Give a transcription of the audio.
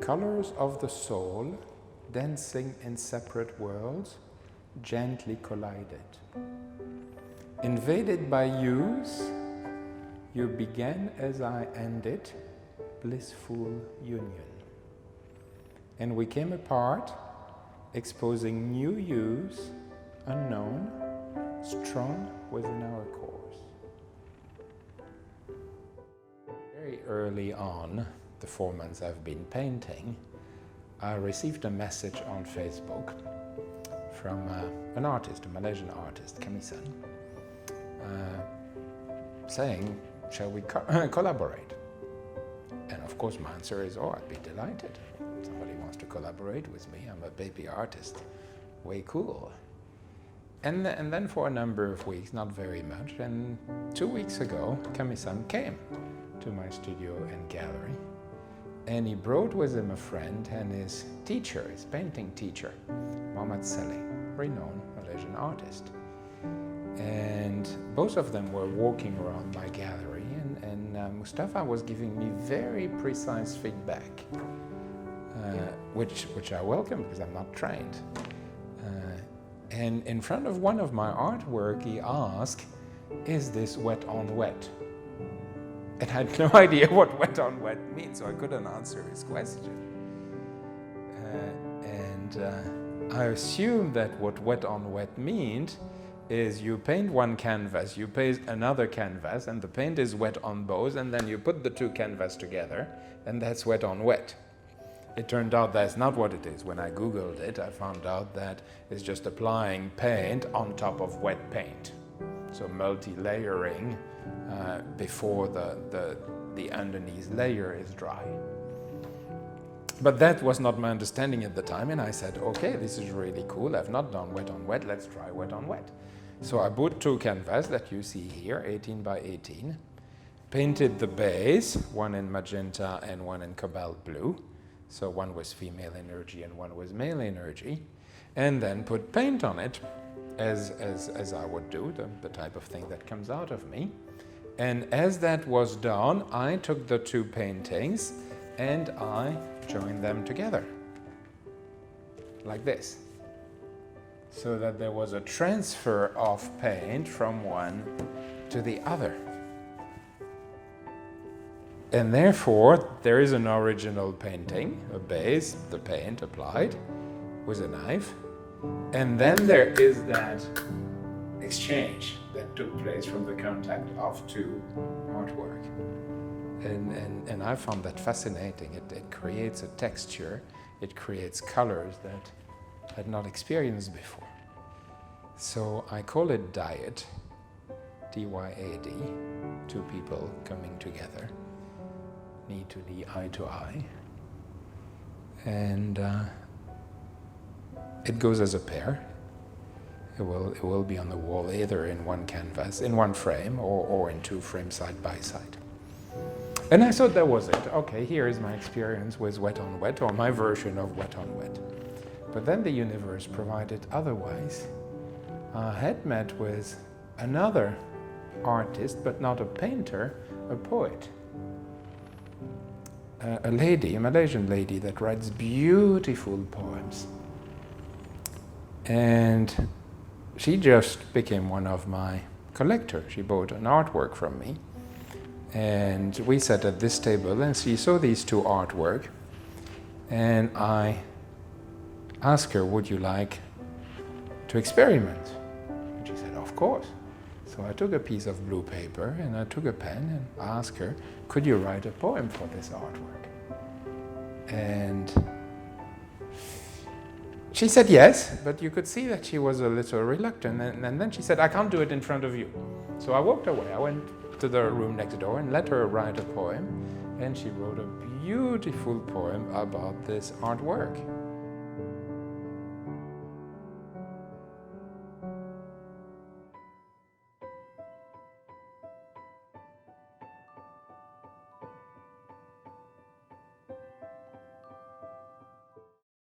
colors of the soul, dancing in separate worlds, gently collided. Invaded by hues, you began as I ended, blissful union. And we came apart, exposing new hues, unknown, strong within our course. Very early on, the 4 months I've been painting, I received a message on Facebook from an artist, a Malaysian artist, Kamisan, saying, shall we collaborate? And of course my answer is, oh, I'd be delighted. Somebody wants to collaborate with me. I'm a baby artist. Way cool. And then for a number of weeks, not very much, and 2 weeks ago, Kami-san came to my studio and gallery, and he brought with him a friend and his teacher, his painting teacher, Muhammad Saleh, renowned Malaysian artist. And both of them were walking around my gallery, and Mustafa was giving me very precise feedback, which I welcome because I'm not trained. And in front of one of my artwork, he asked, is this wet on wet? And I had no idea what wet on wet means, so I couldn't answer his question. I assumed that what wet on wet means is you paint one canvas, you paint another canvas, and the paint is wet on both, and then you put the two canvases together, and that's wet on wet. It turned out that's not what it is. When I Googled it, I found out that it's just applying paint on top of wet paint. So multi-layering before the underneath layer is dry. But that was not my understanding at the time, and I said, okay, this is really cool. I've not done wet on wet, let's try wet on wet. So I bought two canvases that you see here, 18 by 18, painted the base, one in magenta and one in cobalt blue. So one was female energy and one was male energy, and then put paint on it, as I would do, the type of thing that comes out of me. And as that was done, I took the two paintings and I joined them together, like this, so that there was a transfer of paint from one to the other. And therefore, there is an original painting, a base, the paint applied with a knife, and then there is that exchange that took place from the contact of two artwork. And I found that fascinating. It creates a texture, it creates colors that I had not experienced before. So I call it Dyad, D-Y-A-D, two people coming together, knee to knee, eye to eye. And it goes as a pair. It will be on the wall either in one canvas, in one frame, or in two frames side by side. And I thought that was it. Okay, here is my experience with wet on wet, or my version of wet on wet. But then the universe provided otherwise. I had met with another artist, but not a painter, a poet. A lady, a Malaysian lady that writes beautiful poems. And she just became one of my collectors. She bought an artwork from me. And we sat at this table and she saw these two artwork. And I asked her, would you like to experiment? And she said, of course. So I took a piece of blue paper and I took a pen and asked her, could you write a poem for this artwork? And she said yes, but you could see that she was a little reluctant. And then she said, I can't do it in front of you. So I walked away. I went to the room next door and let her write a poem. And she wrote a beautiful poem about this artwork.